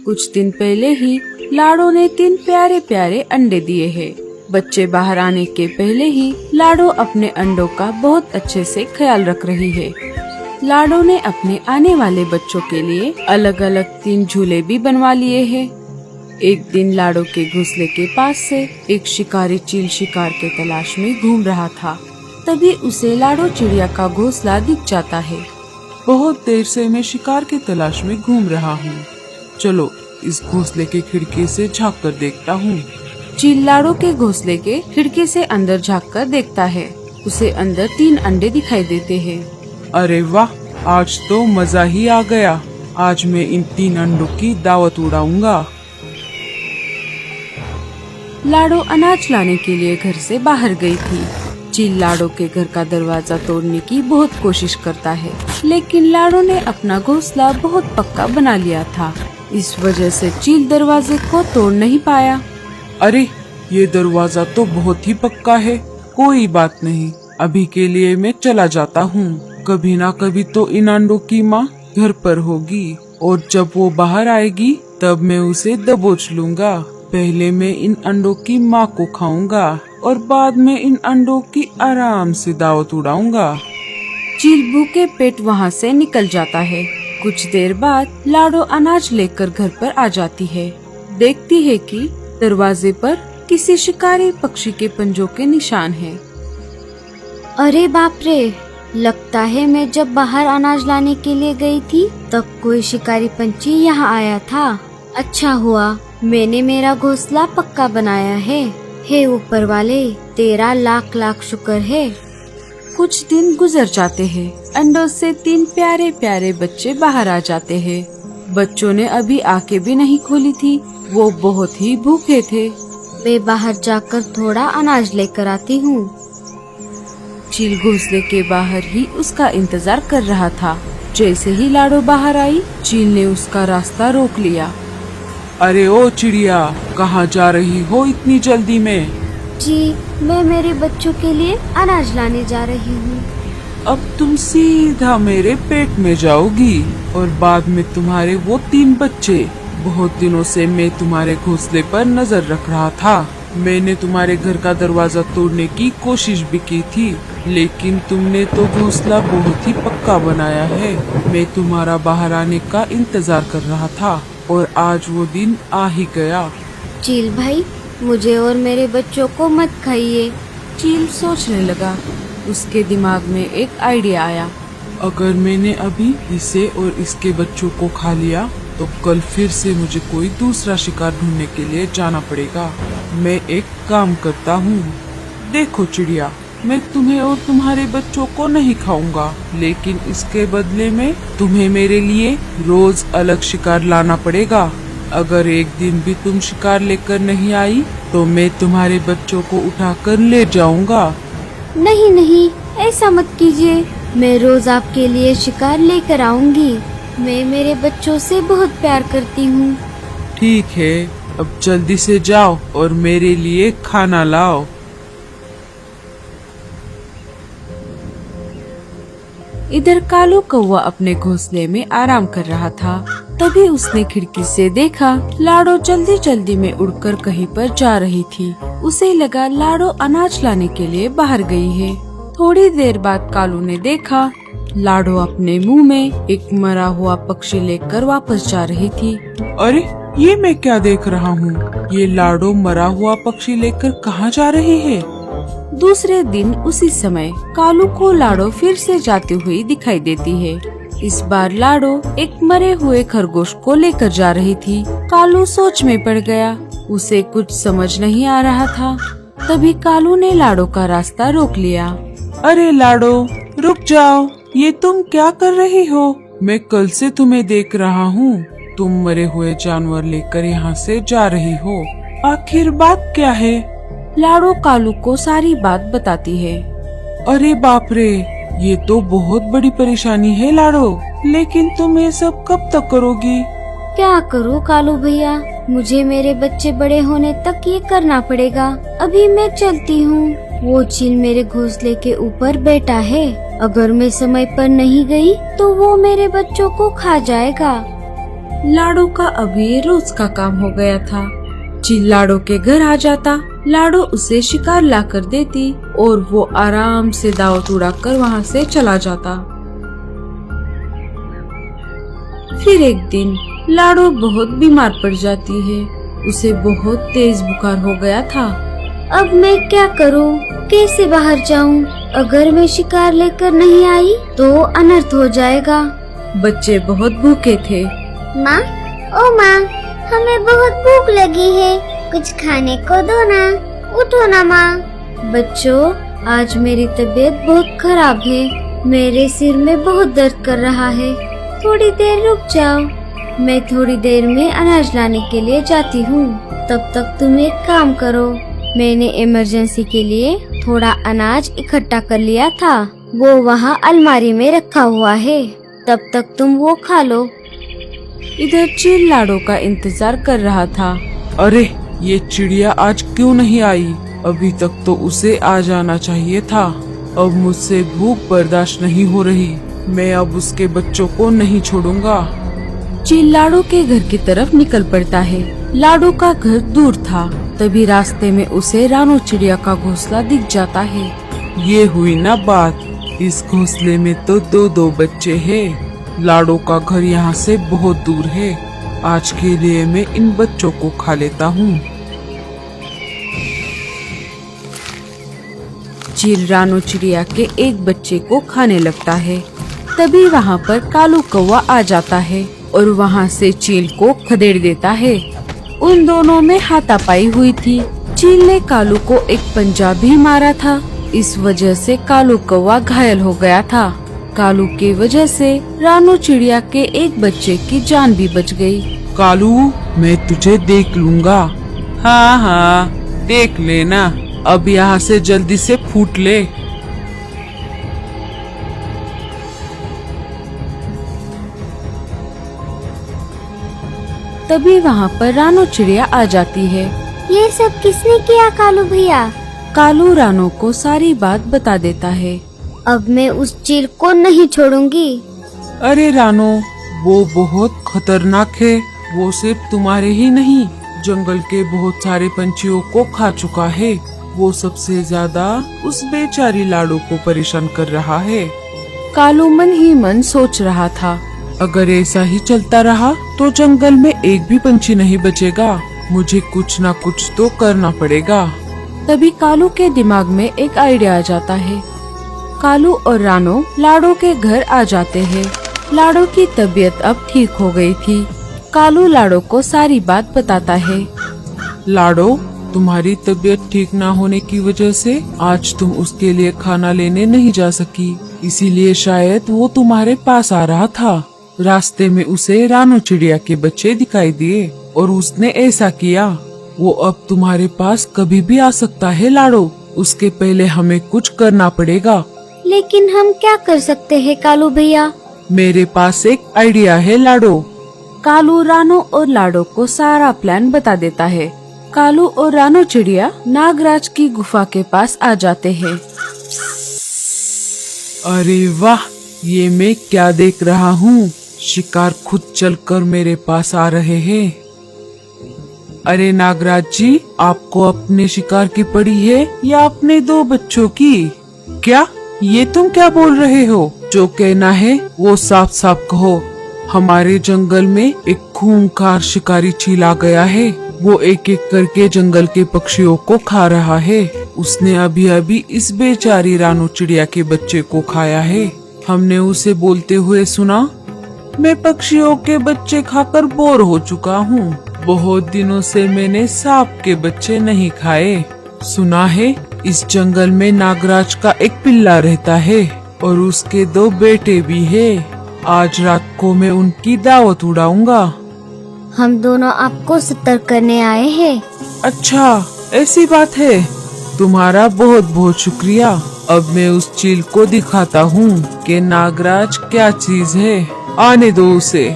कुछ दिन पहले ही लाडो ने 3 प्यारे प्यारे अंडे दिए हैं। बच्चे बाहर आने के पहले ही लाडो अपने अंडों का बहुत अच्छे से ख्याल रख रही है। लाडो ने अपने आने वाले बच्चों के लिए अलग अलग 3 झूले भी बनवा लिए हैं। एक दिन लाडो के घोंसले के पास से एक शिकारी चील शिकार के तलाश में घूम रहा था। तभी उसे लाडो चिड़िया का घोंसला दिख जाता है। बहुत देर से मैं शिकार की तलाश में घूम रहा हूँ। चलो इस घोंसले के खिड़की से झांक कर देखता हूँ। चील लाडो के घोंसले के खिड़की से अंदर झांक कर देखता है। उसे अंदर 3 अंडे दिखाई देते हैं। अरे वाह, आज तो मजा ही आ गया। आज मैं इन 3 अंडों की दावत उड़ाऊंगा। लाडो अनाज लाने के लिए घर से बाहर गई थी। चील लाडो के घर का दरवाजा तोड़ने की बहुत कोशिश करता है, लेकिन लाडो ने अपना घोंसला बहुत पक्का बना लिया था। इस वजह से चील दरवाजे को तोड़ नहीं पाया। अरे ये दरवाजा तो बहुत ही पक्का है। कोई बात नहीं, अभी के लिए मैं चला जाता हूँ। कभी ना कभी तो इन अंडों की माँ घर पर होगी और जब वो बाहर आएगी तब मैं उसे दबोच लूंगा। पहले मैं इन अंडों की माँ को खाऊंगा और बाद में इन अंडों की आराम से दावत उड़ाऊंगा। चील भूखे पेट वहाँ से निकल जाता है। कुछ देर बाद लाडो अनाज लेकर घर पर आ जाती है। देखती है कि दरवाजे पर किसी शिकारी पक्षी के पंजों के निशान हैं। अरे बाप रे, लगता है मैं जब बाहर अनाज लाने के लिए गई थी तब कोई शिकारी पंछी यहाँ आया था। अच्छा हुआ मैंने मेरा घोंसला पक्का बनाया है। हे ऊपर वाले, तेरा लाख लाख शुक्र है। कुछ दिन गुजर जाते हैं। अंडों से 3 प्यारे प्यारे बच्चे बाहर आ जाते हैं। बच्चों ने अभी आंखें भी नहीं खोली थी। वो बहुत ही भूखे थे। मैं बाहर जाकर थोड़ा अनाज लेकर आती हूँ। चील घोंसले के बाहर ही उसका इंतजार कर रहा था। जैसे ही लाडो बाहर आई, चील ने उसका रास्ता रोक लिया। अरे ओ चिड़िया, कहाँ जा रही हो इतनी जल्दी में? जी, मैं मेरे बच्चों के लिए अनाज लाने जा रही हूँ। अब तुम सीधा मेरे पेट में जाओगी और बाद में तुम्हारे वो 3 बच्चे। बहुत दिनों से मैं तुम्हारे घोंसले पर नजर रख रहा था। मैंने तुम्हारे घर का दरवाजा तोड़ने की कोशिश भी की थी, लेकिन तुमने तो घोंसला बहुत ही पक्का बनाया है। मैं तुम्हारा बाहर आने का इंतजार कर रहा था और आज वो दिन आ ही गया। चील भाई, मुझे और मेरे बच्चों को मत खाइए। चील सोचने लगा। उसके दिमाग में एक आइडिया आया। अगर मैंने अभी इसे और इसके बच्चों को खा लिया तो कल फिर से मुझे कोई दूसरा शिकार ढूंढने के लिए जाना पड़ेगा। मैं एक काम करता हूँ। देखो चिड़िया, मैं तुम्हें और तुम्हारे बच्चों को नहीं खाऊंगा, लेकिन इसके बदले में तुम्हें मेरे लिए रोज अलग शिकार लाना पड़ेगा। अगर एक दिन भी तुम शिकार लेकर नहीं आई तो मैं तुम्हारे बच्चों को उठाकर ले जाऊंगा। नहीं नहीं, ऐसा मत कीजिए। मैं रोज आपके लिए शिकार लेकर आऊंगी। मैं मेरे बच्चों से बहुत प्यार करती हूँ। ठीक है, अब जल्दी से जाओ और मेरे लिए खाना लाओ। इधर कालू कौवा अपने घोंसले में आराम कर रहा था। तभी उसने खिड़की से देखा लाडो जल्दी जल्दी में उड़कर कहीं पर जा रही थी। उसे लगा लाडो अनाज लाने के लिए बाहर गई है। थोड़ी देर बाद कालू ने देखा लाडो अपने मुंह में एक मरा हुआ पक्षी लेकर वापस जा रही थी। अरे ये मैं क्या देख रहा हूँ? ये लाडो मरा हुआ पक्षी लेकर कहाँ जा रही है? दूसरे दिन उसी समय कालू को लाडो फिर से जाती हुई दिखाई देती है। इस बार लाडो एक मरे हुए खरगोश को लेकर जा रही थी। कालू सोच में पड़ गया। उसे कुछ समझ नहीं आ रहा था। तभी कालू ने लाडो का रास्ता रोक लिया। अरे लाडो, रुक जाओ। ये तुम क्या कर रही हो? मैं कल से तुम्हें देख रहा हूँ। तुम मरे हुए जानवर लेकर यहाँ से जा रही हो। आखिर बात क्या है? लाडो कालू को सारी बात बताती है। अरे बाप रे, ये तो बहुत बड़ी परेशानी है लाडो। लेकिन तुम ये सब कब तक करोगी? क्या करूँ कालू भैया, मुझे मेरे बच्चे बड़े होने तक ये करना पड़ेगा। अभी मैं चलती हूँ। वो चील मेरे घोंसले के ऊपर बैठा है। अगर मैं समय पर नहीं गई तो वो मेरे बच्चों को खा जाएगा। लाडो का अब ये रोज का काम हो गया था। चील लाडो के घर आ जाता, लाडो उसे शिकार लाकर देती और वो आराम से दावत उड़ाकर वहाँ से चला जाता। फिर एक दिन लाडो बहुत बीमार पड़ जाती है। उसे बहुत तेज बुखार हो गया था। अब मैं क्या करूं? कैसे बाहर जाऊं? अगर मैं शिकार लेकर नहीं आई तो अनर्थ हो जाएगा। बच्चे बहुत भूखे थे। माँ, ओ माँ, हमें बहुत भूख लगी है, कुछ खाने को दो ना। उठो ना माँ। बच्चों, आज मेरी तबीयत बहुत खराब है। मेरे सिर में बहुत दर्द कर रहा है। थोड़ी देर रुक जाओ, मैं थोड़ी देर में अनाज लाने के लिए जाती हूँ। तब तक तुम एक काम करो, मैंने इमरजेंसी के लिए थोड़ा अनाज इकट्ठा कर लिया था, वो वहाँ अलमारी में रखा हुआ है। तब तक तुम वो खा लो। इधर चील लाडो का इंतजार कर रहा था। अरे, ये चिड़िया आज क्यों नहीं आई? अभी तक तो उसे आ जाना चाहिए था। अब मुझसे भूख बर्दाश्त नहीं हो रही। मैं अब उसके बच्चों को नहीं छोड़ूंगा। चील लाडो के घर की तरफ निकल पड़ता है। लाडो का घर दूर था। तभी रास्ते में उसे रानो चिड़िया का घोंसला दिख जाता है। ये हुई ना बात। इस घोंसले में तो दो बच्चे हैं। लाडो का घर यहाँ से बहुत दूर है। आज के लिए मैं इन बच्चों को खा लेता हूँ। चील रानो चिड़िया के एक बच्चे को खाने लगता है। तभी वहाँ पर कालू कौवा आ जाता है और वहाँ से चील को खदेड़ देता है। उन दोनों में हाथापाई हुई थी। चील ने कालू को एक पंजा भी मारा था। इस वजह से कालू कौवा घायल हो गया था। कालू की वजह से रानो चिड़िया के एक बच्चे की जान भी बच गई। कालू, मैं तुझे देख लूंगा। हाँ हाँ, देख लेना। अब यहाँ से जल्दी से फूट ले। तभी वहाँ पर रानो चिड़िया आ जाती है। ये सब किसने किया कालू भैया? कालू रानो को सारी बात बता देता है। अब मैं उस चील को नहीं छोड़ूंगी। अरे रानो, वो बहुत खतरनाक है। वो सिर्फ तुम्हारे ही नहीं, जंगल के बहुत सारे पंछियों को खा चुका है। वो सबसे ज्यादा उस बेचारी लाडो को परेशान कर रहा है। कालू मन ही मन सोच रहा था, अगर ऐसा ही चलता रहा तो जंगल में एक भी पंछी नहीं बचेगा। मुझे कुछ ना कुछ तो करना पड़ेगा। तभी कालू के दिमाग में एक आइडिया आ जाता है। कालू और रानो लाडो के घर आ जाते हैं। लाडो की तबीयत अब ठीक हो गई थी। कालू लाडो को सारी बात बताता है। लाडो, तुम्हारी तबीयत ठीक ना होने की वजह से आज तुम उसके लिए खाना लेने नहीं जा सकी, इसीलिए शायद वो तुम्हारे पास आ रहा था। रास्ते में उसे रानो चिड़िया के बच्चे दिखाई दिए और उसने ऐसा किया। वो अब तुम्हारे पास कभी भी आ सकता है लाडो। उसके पहले हमें कुछ करना पड़ेगा। लेकिन हम क्या कर सकते हैं कालू भैया? मेरे पास एक आइडिया है लाडो। कालू रानो और लाडो को सारा प्लान बता देता है। कालू और रानो चिड़िया नागराज की गुफा के पास आ जाते हैं। अरे वाह, ये मैं क्या देख रहा हूँ? शिकार खुद चलकर मेरे पास आ रहे हैं। अरे नागराज जी, आपको अपने शिकार की पड़ी है या अपने दो बच्चों की? क्या ये तुम क्या बोल रहे हो? जो कहना है वो साफ साफ कहो। हमारे जंगल में एक खूंखार शिकारी चील आ गया है। वो एक एक करके जंगल के पक्षियों को खा रहा है। उसने अभी अभी इस बेचारी रानो चिड़िया के बच्चे को खाया है। हमने उसे बोलते हुए सुना, मैं पक्षियों के बच्चे खाकर बोर हो चुका हूँ। बहुत दिनों से मैंने सांप के बच्चे नहीं खाए। सुना है इस जंगल में नागराज का एक पिल्ला रहता है और उसके दो बेटे भी हैं। आज रात को मैं उनकी दावत उड़ाऊंगा। हम दोनों आपको सतर्क करने आए हैं। अच्छा, ऐसी बात है। तुम्हारा बहुत बहुत शुक्रिया। अब मैं उस चील को दिखाता हूँ कि नागराज क्या चीज है। आने दो उसे।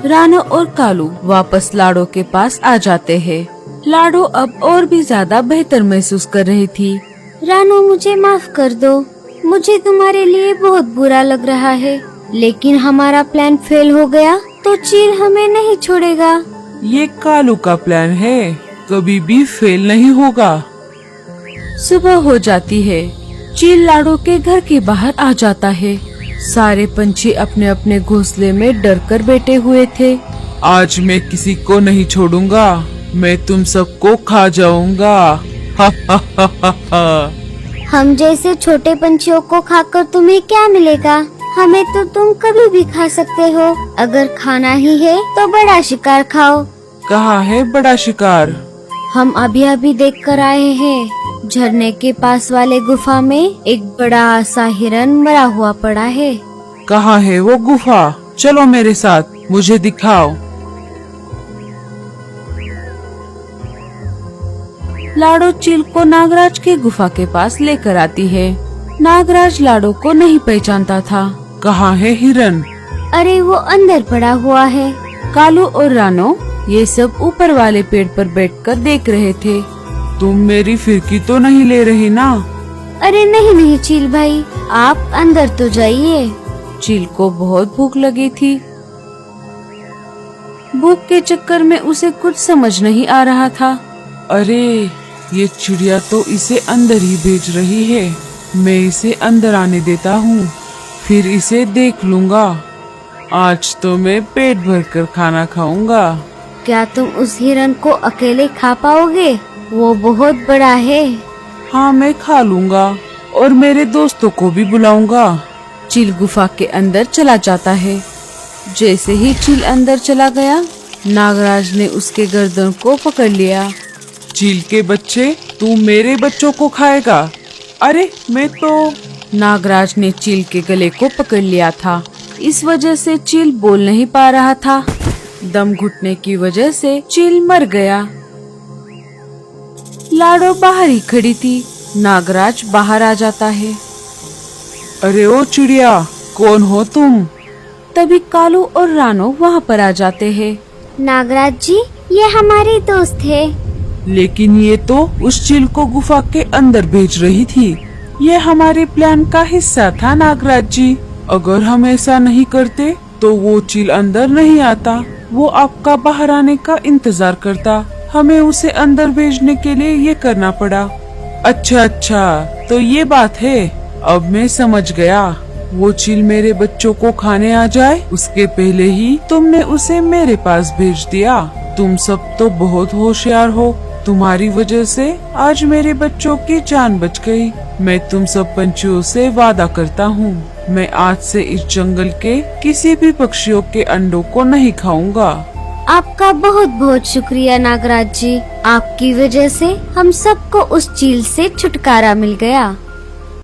रानो और कालू वापस लाडो के पास आ जाते हैं। लाडो अब और भी ज्यादा बेहतर महसूस कर रही थी। रानो, मुझे माफ कर दो। मुझे तुम्हारे लिए बहुत बुरा लग रहा है, लेकिन हमारा प्लान फेल हो गया। तो चील हमें नहीं छोड़ेगा। ये कालू का प्लान है, कभी भी फेल नहीं होगा। सुबह हो जाती है। चील लाडो के घर के बाहर आ जाता है। सारे पंछी अपने अपने घोंसले में डर कर बैठे हुए थे। आज मैं किसी को नहीं छोड़ूंगा, मैं तुम सबको खा जाऊंगा। हा हा हा हा हा। हम जैसे छोटे पंछियों को खाकर तुम्हें क्या मिलेगा? हमें तो तुम कभी भी खा सकते हो। अगर खाना ही है तो बड़ा शिकार खाओ। कहाँ है बड़ा शिकार? हम अभी अभी देख कर आए हैं। झरने के पास वाले गुफा में एक बड़ा सा हिरन मरा हुआ पड़ा है। कहाँ है वो गुफा? चलो मेरे साथ, मुझे दिखाओ। लाडो चील को नागराज के गुफा के पास लेकर आती है। नागराज लाडो को नहीं पहचानता था। कहाँ है हिरन? अरे वो अंदर पड़ा हुआ है। कालू और रानो ये सब ऊपर वाले पेड़ पर बैठकर देख रहे थे। तुम मेरी फिरकी तो नहीं ले रही ना? अरे नहीं नहीं चील भाई, आप अंदर तो जाइए। चील को बहुत भूख लगी थी। भूख के चक्कर में उसे कुछ समझ नहीं आ रहा था। अरे ये चिड़िया तो इसे अंदर ही भेज रही है। मैं इसे अंदर आने देता हूँ, फिर इसे देख लूँगा। आज तो मैं पेट भरकर खाना खाऊंगा। क्या तुम उस हिरन को अकेले खा पाओगे? वो बहुत बड़ा है। हाँ मैं खा लूँगा और मेरे दोस्तों को भी बुलाऊंगा। चील गुफा के अंदर चला जाता है। जैसे ही चील अंदर चला गया, नागराज ने उसके गर्दन को पकड़ लिया। चील के बच्चे, तू मेरे बच्चों को खाएगा? अरे मैं तो। नागराज ने चील के गले को पकड़ लिया था। इस वजह से चील बोल नहीं पा रहा था। दम घुटने की वजह से चील मर गया। लाडो बाहर ही खड़ी थी। नागराज बाहर आ जाता है। अरे ओ चिड़िया, कौन हो तुम? तभी कालू और रानो वहाँ पर आ जाते हैं। नागराज जी, ये हमारे दोस्त है। लेकिन ये तो उस चील को गुफा के अंदर भेज रही थी। ये हमारे प्लान का हिस्सा था नागराज जी। अगर हम ऐसा नहीं करते तो वो चील अंदर नहीं आता। वो आपका बाहर आने का इंतजार करता। हमें उसे अंदर भेजने के लिए ये करना पड़ा। अच्छा अच्छा, तो ये बात है। अब मैं समझ गया। वो चील मेरे बच्चों को खाने आ जाए उसके पहले ही तुमने उसे मेरे पास भेज दिया। तुम सब तो बहुत होशियार हो। तुम्हारी वजह से आज मेरे बच्चों की जान बच गई। मैं तुम सब पंछियों से वादा करता हूँ, मैं आज से इस जंगल के किसी भी पक्षियों के अंडों को नहीं खाऊंगा। आपका बहुत बहुत शुक्रिया नागराज जी। आपकी वजह से हम सबको उस चील से छुटकारा मिल गया।